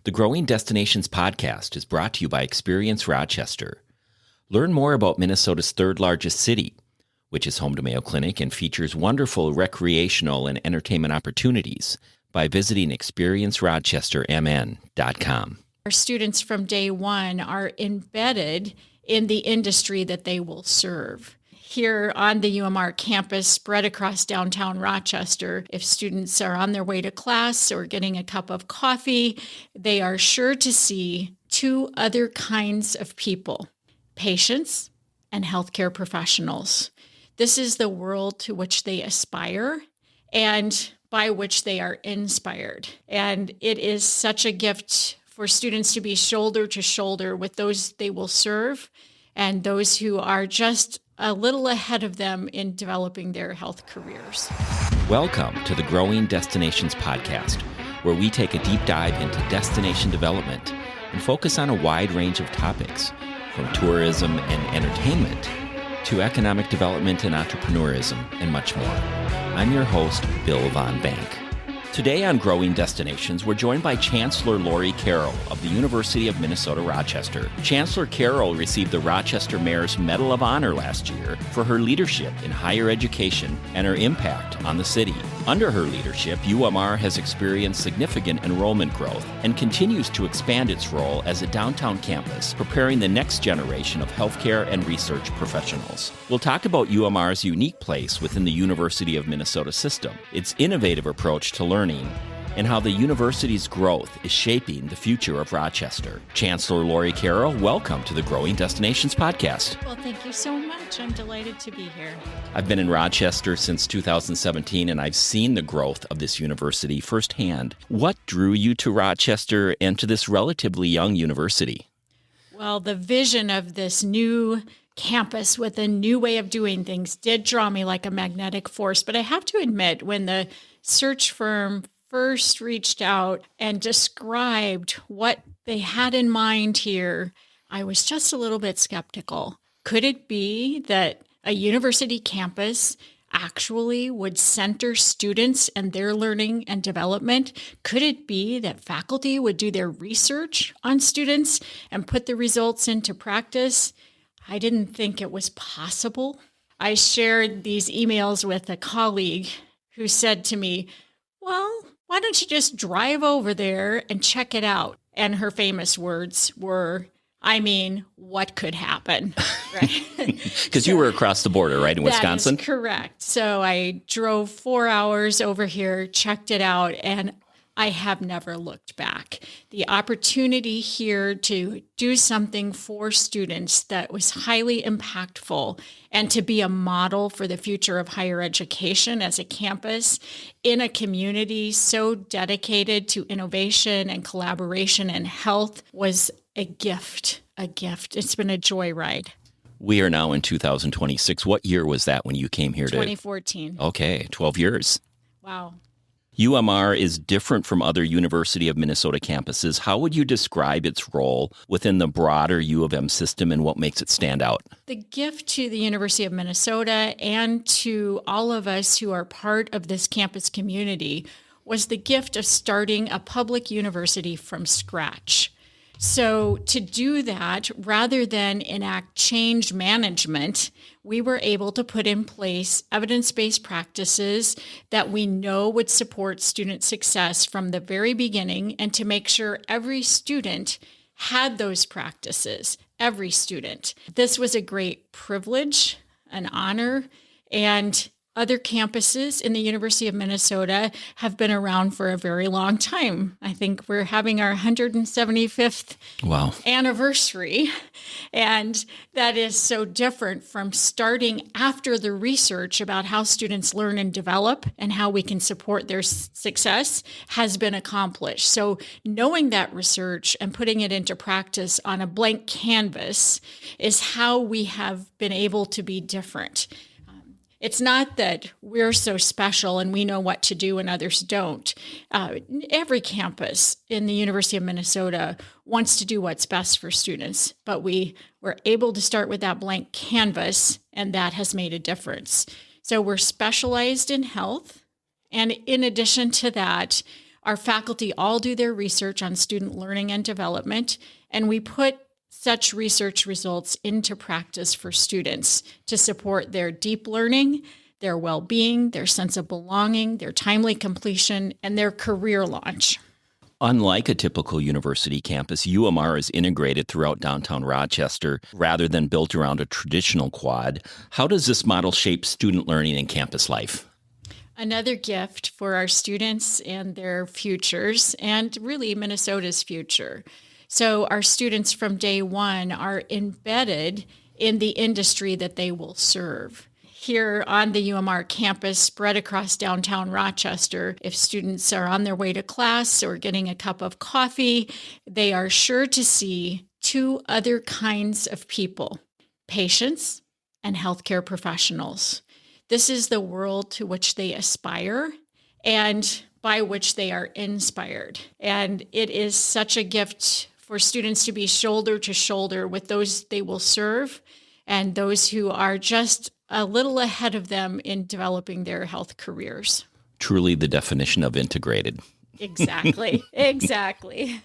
The Growing Destinations podcast is brought to you by Experience Rochester. Learn more about Minnesota's third largest city, which is home to Mayo Clinic and features wonderful recreational and entertainment opportunities, by visiting experiencerochestermn.com. Our students from day one are embedded in the industry that they will serve. Here on the UMR campus, spread across downtown Rochester, if students are on their way to class or getting a cup of coffee, they are sure to see two other kinds of people: patients and healthcare professionals. This is the world to which they aspire and by which they are inspired. And it is such a gift for students to be shoulder to shoulder with those they will serve and those who are just a little ahead of them in developing their health careers. Welcome to the Growing Destinations podcast, where we take a deep dive into destination development and focus on a wide range of topics, from tourism and entertainment to economic development and entrepreneurism, and much more. I'm your host, Bill Von Bank. Today on Growing Destinations, we're joined by Chancellor Lori Carrell of the University of Minnesota Rochester. Chancellor Carrell received the Rochester Mayor's Medal of Honor last year for her leadership in higher education and her impact on the city. Under her leadership, UMR has experienced significant enrollment growth and continues to expand its role as a downtown campus, preparing the next generation of healthcare and research professionals. We'll talk about UMR's unique place within the University of Minnesota system, its innovative approach to learning, and how the university's growth is shaping the future of Rochester. Chancellor Lori Carrell, welcome to the Growing Destinations podcast. Well, thank you so much. I'm delighted to be here. I've been in Rochester since 2017, and I've seen the growth of this university firsthand. What drew you to Rochester and to this relatively young university? Well, the vision of this new campus with a new way of doing things did draw me like a magnetic force. But I have to admit, when the search firm first reached out and described what they had in mind here, I was just a little bit skeptical. Could it be that a university campus actually would center students and their learning and development? Could it be that faculty would do their research on students and put the results into practice? I didn't think it was possible. I shared these emails with a colleague who said to me, well, why don't you just drive over there and check it out? And her famous words were, what could happen? Right? Because you were across the border, right, in Wisconsin? That is correct. So I drove 4 hours over here, checked it out, and I have never looked back. The opportunity here to do something for students that was highly impactful and to be a model for the future of higher education as a campus in a community so dedicated to innovation and collaboration and health was a gift, It's been a joyride. We are now in 2026. What year was that when you came here? 2014. Okay, 12 years. Wow. UMR is different from other University of Minnesota campuses. How would you describe its role within the broader U of M system and what makes it stand out? The gift to the University of Minnesota and to all of us who are part of this campus community was the gift of starting a public university from scratch. So to do that, rather than enact change management, we were able to put in place evidence-based practices that we know would support student success from the very beginning, and to make sure every student had those practices, every student. This was a great privilege, an honor, and other campuses in the University of Minnesota have been around for a very long time. I think we're having our 175th anniversary. And that is so different from starting after the research about how students learn and develop and how we can support their success has been accomplished. So knowing that research and putting it into practice on a blank canvas is how we have been able to be different. It's not that we're so special and we know what to do and others don't. Every campus in the University of Minnesota wants to do what's best for students, but we were able to start with that blank canvas, and that has made a difference. So we're specialized in health. And in addition to that, Our faculty all do their research on student learning and development, and we put such research results into practice for students to support their deep learning, their well-being, their sense of belonging, their timely completion, and their career launch. Unlike a typical university campus, UMR is integrated throughout downtown Rochester rather than built around a traditional quad. How does this model shape student learning and campus life? Another gift for our students and their futures, and really Minnesota's future. So our students from day one are embedded in the industry that they will serve. Here on the UMR campus, spread across downtown Rochester, if students are on their way to class or getting a cup of coffee, they are sure to see two other kinds of people: patients and healthcare professionals. This is the world to which they aspire and by which they are inspired. And it is such a gift for students to be shoulder to shoulder with those they will serve and those who are just a little ahead of them in developing their health careers. Truly the definition of integrated. Exactly. Exactly.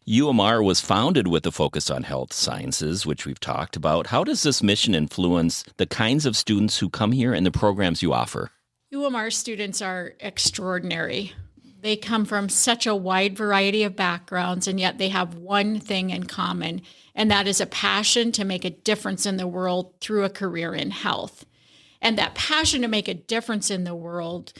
UMR was founded with a focus on health sciences, which we've talked about. How does this mission influence the kinds of students who come here and the programs you offer? UMR students are extraordinary. They come from such a wide variety of backgrounds, and yet they have one thing in common, and that is a passion to make a difference in the world through a career in health. And that passion to make a difference in the world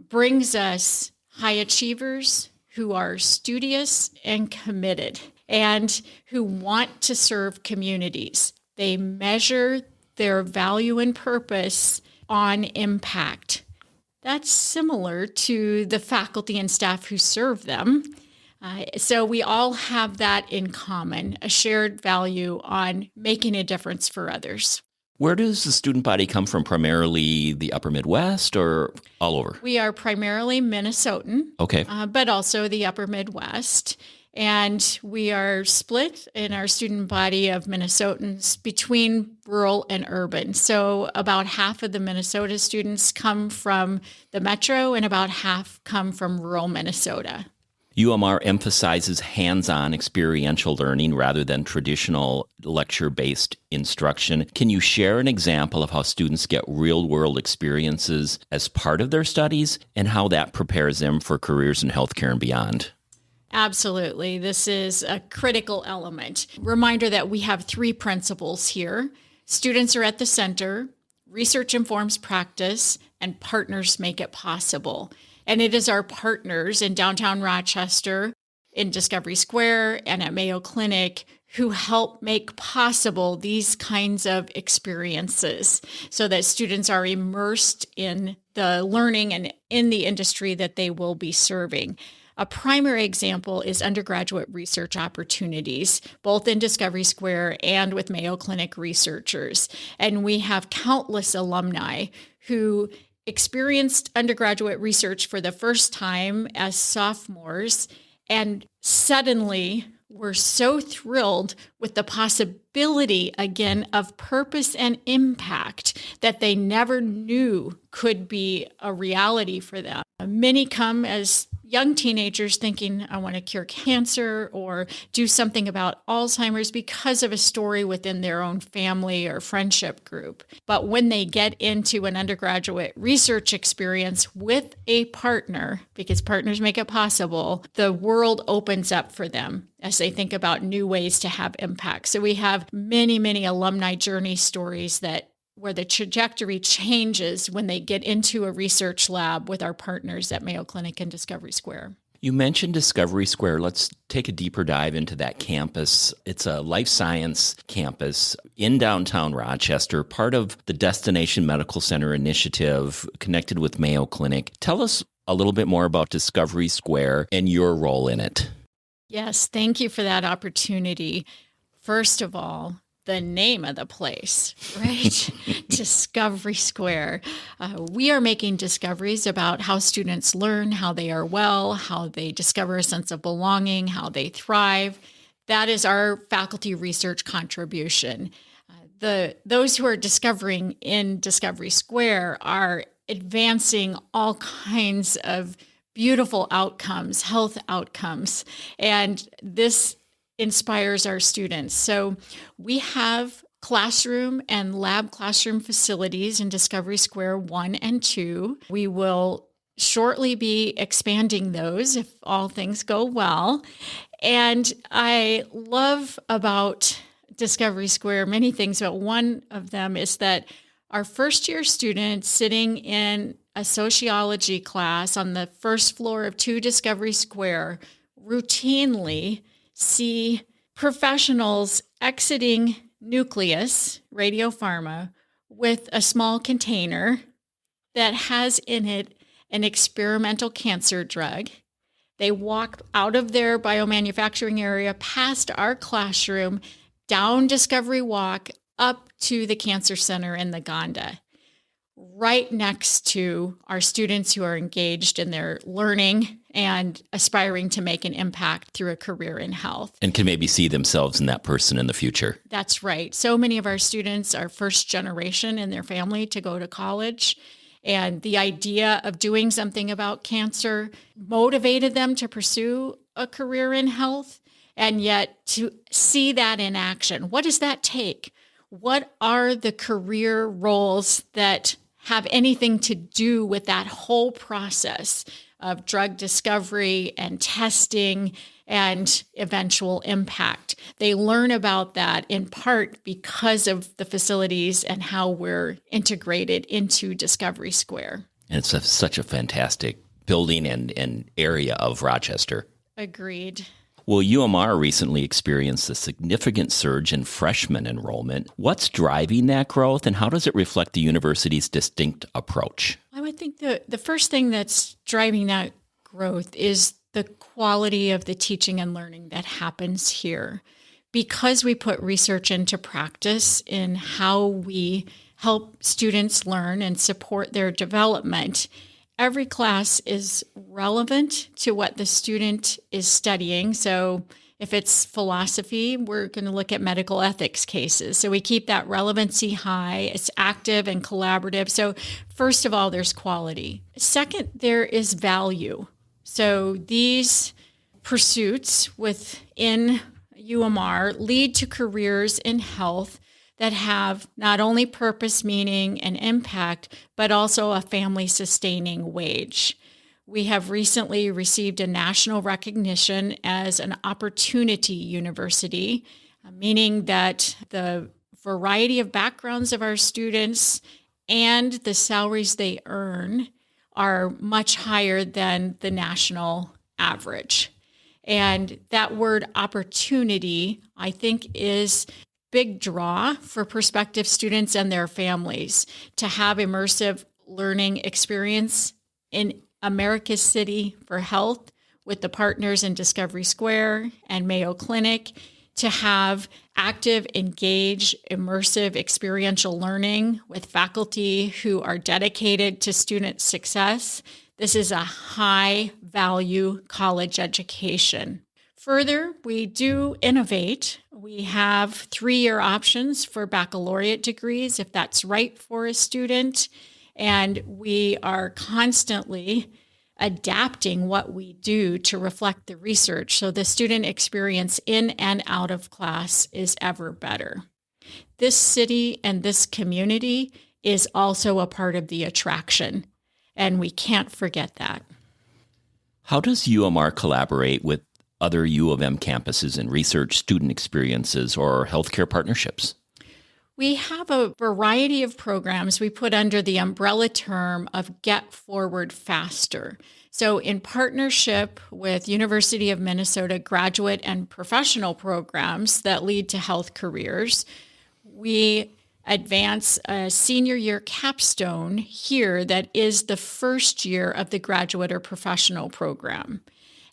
brings us high achievers who are studious and committed and who want to serve communities. They measure their value and purpose on impact. That's similar to the faculty and staff who serve them. So we all have that in common, a shared value on making a difference for others. Where does the student body come from? Primarily the upper Midwest or all over? We are primarily Minnesotan, Okay. But also the upper Midwest. And we are split in our student body of Minnesotans between rural and urban. So about half of the Minnesota students come from the metro and about half come from rural Minnesota. UMR emphasizes hands-on experiential learning rather than traditional lecture-based instruction. Can you share an example of how students get real-world experiences as part of their studies and how that prepares them for careers in healthcare and beyond? Absolutely. This is a critical element. Reminder that we have three principles here. Students are at the center, research informs practice, and partners make it possible. And it is our partners in downtown Rochester, in Discovery Square, and at Mayo Clinic who help make possible these kinds of experiences so that students are immersed in the learning and in the industry that they will be serving. A primary example is undergraduate research opportunities, both in Discovery Square and with Mayo Clinic researchers. And we have countless alumni who experienced undergraduate research for the first time as sophomores and suddenly were so thrilled with the possibility, again, of purpose and impact that they never knew could be a reality for them. Many come as young teenagers thinking, I want to cure cancer or do something about Alzheimer's because of a story within their own family or friendship group. But when they get into an undergraduate research experience with a partner, because partners make it possible, the world opens up for them as they think about new ways to have impact. So we have many, many alumni journey stories where the trajectory changes when they get into a research lab with our partners at Mayo Clinic and Discovery Square. You mentioned Discovery Square. Let's take a deeper dive into that campus. It's a life science campus in downtown Rochester, part of the Destination Medical Center initiative connected with Mayo Clinic. Tell us a little bit more about Discovery Square and your role in it. Yes, thank you for that opportunity. First of all, the name of the place, right? Discovery Square. We are making discoveries about how students learn, how they are well, how they discover a sense of belonging, how they thrive. That is our faculty research contribution. Those who are discovering in Discovery Square are advancing all kinds of beautiful outcomes, health outcomes. And this inspires our students. So we have classroom and lab classroom facilities in Discovery Square 1 and 2. We will shortly be expanding those if all things go well. And I love about Discovery Square many things, but one of them is that our first year students sitting in a sociology class on the first floor of 2 Discovery Square routinely see professionals exiting Nucleus, radiopharma, with a small container that has in it an experimental cancer drug. They walk out of their biomanufacturing area, past our classroom, down Discovery Walk, up to the Cancer Center in the Gonda, right next to our students who are engaged in their learning and aspiring to make an impact through a career in health. And can maybe see themselves in that person in the future. That's right. So many of our students are first generation in their family to go to college. And the idea of doing something about cancer motivated them to pursue a career in health. And yet to see that in action, what does that take? What are the career roles that have anything to do with that whole process of drug discovery and testing and eventual impact? They learn about that in part because of the facilities and how we're integrated into Discovery Square. And it's such a fantastic building and area of Rochester. Agreed. Well, UMR recently experienced a significant surge in freshman enrollment. What's driving that growth, and how does it reflect the university's distinct approach? I would think the first thing that's driving that growth is the quality of the teaching and learning that happens here. Because we put research into practice in how we help students learn and support their development, every class is relevant to what the student is studying. So if it's philosophy, we're going to look at medical ethics cases. So we keep that relevancy high. It's active and collaborative. So first of all, there's quality. Second, there is value. So these pursuits within UMR lead to careers in health that have not only purpose, meaning, and impact, but also a family-sustaining wage. We have recently received a national recognition as an opportunity university, meaning that the variety of backgrounds of our students and the salaries they earn are much higher than the national average. And that word opportunity, I think, is big draw for prospective students and their families to have immersive learning experience in America's City for Health with the partners in Discovery Square and Mayo Clinic, to have active, engaged, immersive experiential learning with faculty who are dedicated to student success. This is a high-value college education. Further, we do innovate. We have 3-year options for baccalaureate degrees, if that's right for a student. And we are constantly adapting what we do to reflect the research so the student experience in and out of class is ever better. This city and this community is also a part of the attraction, and we can't forget that. How does UMR collaborate with other U of M campuses in research, student experiences, or healthcare partnerships? We have a variety of programs we put under the umbrella term of Get Forward Faster. So in partnership with University of Minnesota graduate and professional programs that lead to health careers, we advance a senior year capstone here that is the first year of the graduate or professional program.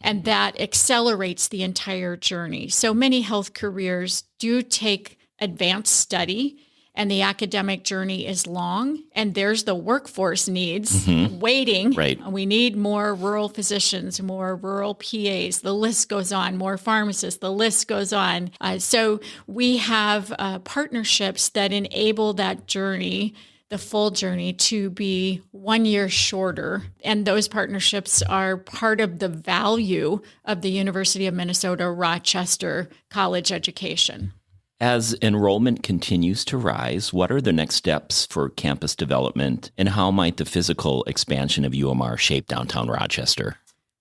And that accelerates the entire journey. So many health careers do take advanced study, and the academic journey is long, and there's the workforce needs waiting. Right. We need more rural physicians, more rural PAs. The list goes on, more pharmacists. The list goes on. So we have partnerships that enable that journey the full journey to be 1 year shorter. And those partnerships are part of the value of the University of Minnesota Rochester college education. As enrollment continues to rise, what are the next steps for campus development, and how might the physical expansion of UMR shape downtown Rochester?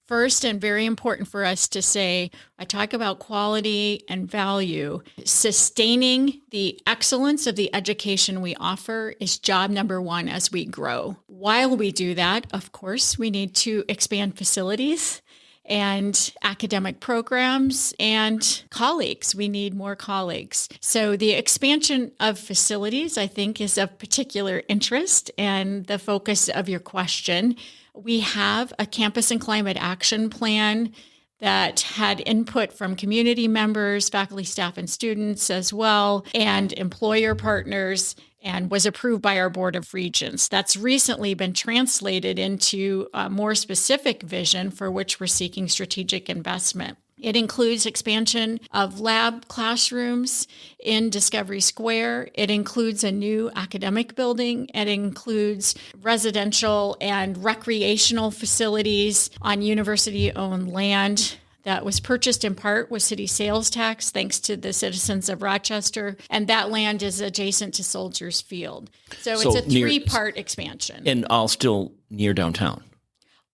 First, and very important for us to say, I talk about quality and value. Sustaining the excellence of the education we offer is job number one as we grow. While we do that, of course, we need to expand facilities and academic programs and colleagues. We need more colleagues. So the expansion of facilities, I think, is of particular interest and the focus of your question. We have a campus and climate action plan that had input from community members, faculty, staff, and students as well, and employer partners, and was approved by our Board of Regents. That's recently been translated into a more specific vision for which we're seeking strategic investment. It includes expansion of lab classrooms in Discovery Square. It includes a new academic building. It includes residential and recreational facilities on university-owned land that was purchased in part with city sales tax, thanks to the citizens of Rochester. And that land is adjacent to Soldiers Field. So it's a three-part expansion. And all still near downtown?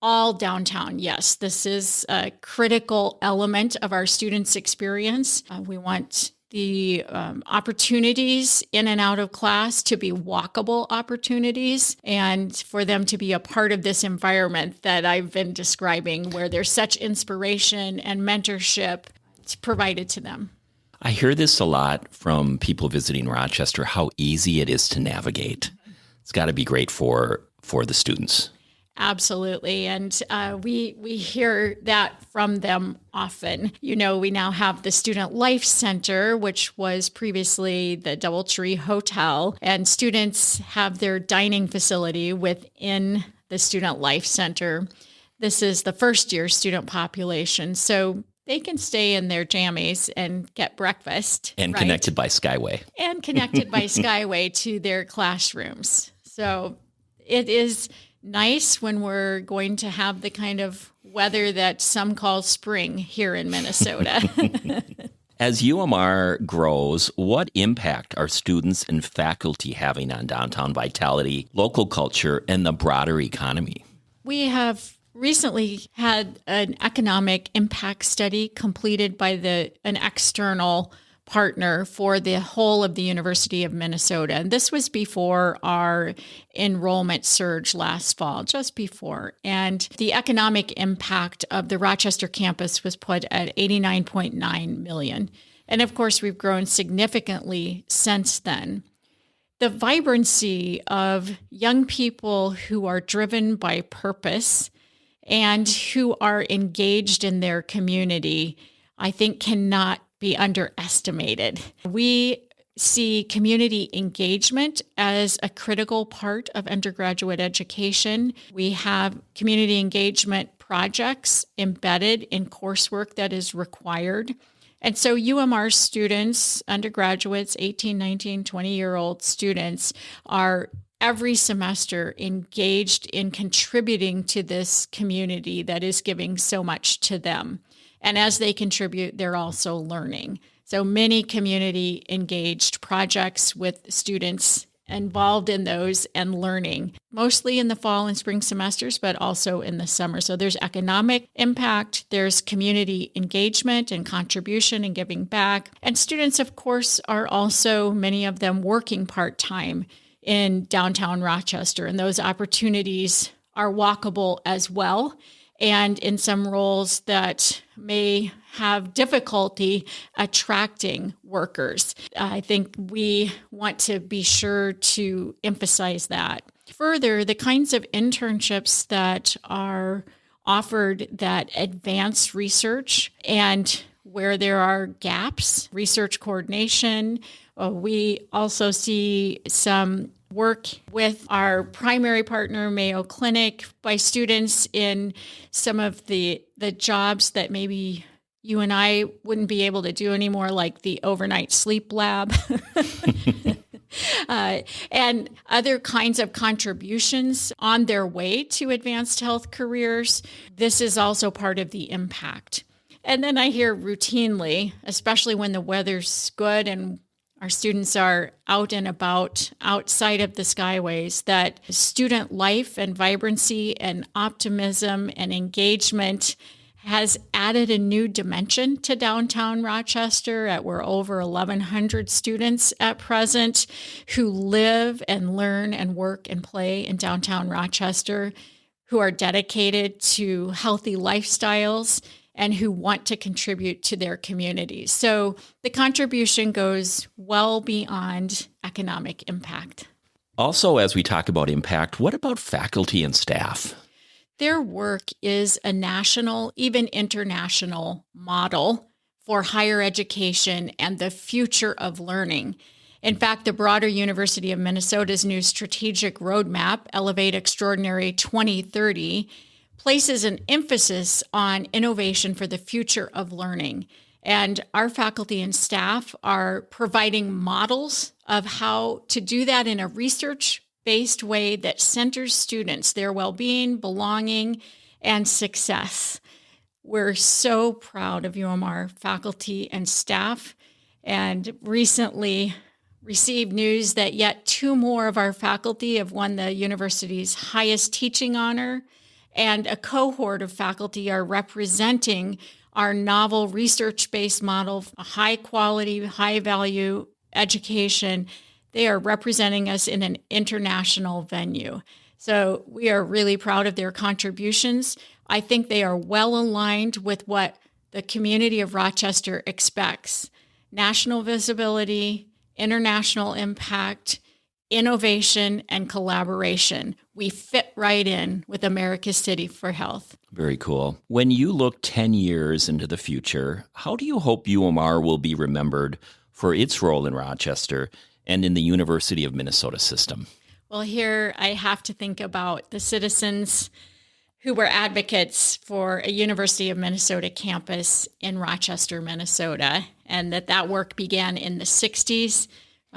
All downtown, yes. This is a critical element of our students' experience. We want the opportunities in and out of class to be walkable opportunities and for them to be a part of this environment that I've been describing, where there's such inspiration and mentorship provided to them. I hear this a lot from people visiting Rochester, how easy it is to navigate. It's got to be great for the students. Absolutely. And we hear that from them often. You know, we now have the Student Life Center, which was previously the Doubletree Hotel, and students have their dining facility within the Student Life Center. This is the first-year student population, so they can stay in their jammies and get breakfast. And connected by Skyway. And connected by Skyway to their classrooms. So it is nice when we're going to have the kind of weather that some call spring here in Minnesota. As UMR grows, what impact are students and faculty having on downtown vitality, local culture, and the broader economy? We have recently had an economic impact study completed by an external partner for the whole of the University of Minnesota. And this was before our enrollment surge last fall, just before. And the economic impact of the Rochester campus was put at $89.9 million. And of course, we've grown significantly since then. The vibrancy of young people who are driven by purpose and who are engaged in their community, I think, cannot be underestimated. We see community engagement as a critical part of undergraduate education. We have community engagement projects embedded in coursework that is required. And so UMR students, undergraduates, 18, 19, 20-year-old students, are every semester engaged in contributing to this community that is giving so much to them. And as they contribute, they're also learning. So many community engaged projects with students involved in those and learning, mostly in the fall and spring semesters, but also in the summer. So there's economic impact, there's community engagement and contribution and giving back. And students, of course, are also, many of them, working part-time in downtown Rochester. And those opportunities are walkable as well. And in some roles that may have difficulty attracting workers. I think we want to be sure to emphasize that. Further, the kinds of internships that are offered that advance research and where there are gaps, research coordination. We also see some work with our primary partner, Mayo Clinic, by students in some of the jobs that maybe you and I wouldn't be able to do anymore, like the overnight sleep lab. and other kinds of contributions on their way to advanced health careers. This is also part of the impact. And then I hear routinely, especially when the weather's good and our students are out and about outside of the skyways, that student life and vibrancy and optimism and engagement has added a new dimension to downtown Rochester. We're over 1,100 students at present who live and learn and work and play in downtown Rochester, who are dedicated to healthy lifestyles and who want to contribute to their communities. So the contribution goes well beyond economic impact. Also, as we talk about impact, what about faculty and staff? Their work is a national, even international model for higher education and the future of learning. In fact, the broader University of Minnesota's new strategic roadmap, Elevate Extraordinary 2030, places an emphasis on innovation for the future of learning. And our faculty and staff are providing models of how to do that in a research-based way that centers students, their well-being, belonging, and success. We're so proud of UMR faculty and staff, and recently received news that yet 2 more of our faculty have won the university's highest teaching honor, and a cohort of faculty are representing our novel research-based model, a high-quality, high-value education. They are representing us in an international venue. So we are really proud of their contributions. I think they are well aligned with what the community of Rochester expects: national visibility, international impact, innovation, and collaboration. We fit right in with America's City for Health. Very cool. When you look 10 years into the future, how do you hope UMR will be remembered for its role in Rochester and in the University of Minnesota system? Well, here I have to think about the citizens who were advocates for a University of Minnesota campus in Rochester, Minnesota, and that work began in the 60s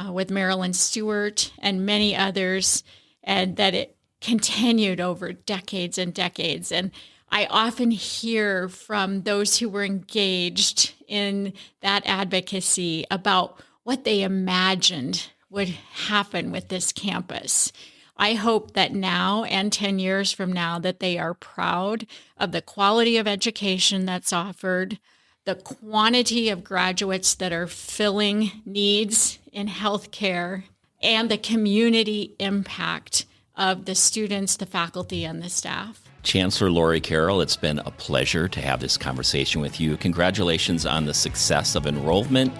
with Marilyn Stewart and many others, and that it continued over decades and decades. And I often hear from those who were engaged in that advocacy about what they imagined would happen with this campus. I hope that now and 10 years from now that they are proud of the quality of education that's offered, the quantity of graduates that are filling needs in healthcare, and the community impact of the students, the faculty, and the staff. Chancellor Lori Carrell, it's been a pleasure to have this conversation with you. Congratulations on the success of enrollment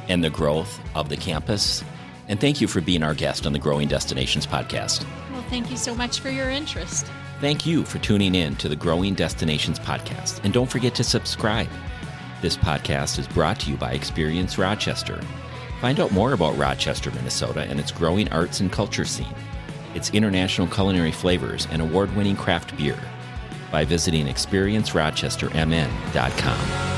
and the growth of the campus. And thank you for being our guest on the Growing Destinations podcast. Well, thank you so much for your interest. Thank you for tuning in to the Growing Destinations podcast. And don't forget to subscribe. This podcast is brought to you by Experience Rochester. Find out more about Rochester, Minnesota and its growing arts and culture scene, its international culinary flavors, and award-winning craft beer by visiting experiencerochestermn.com.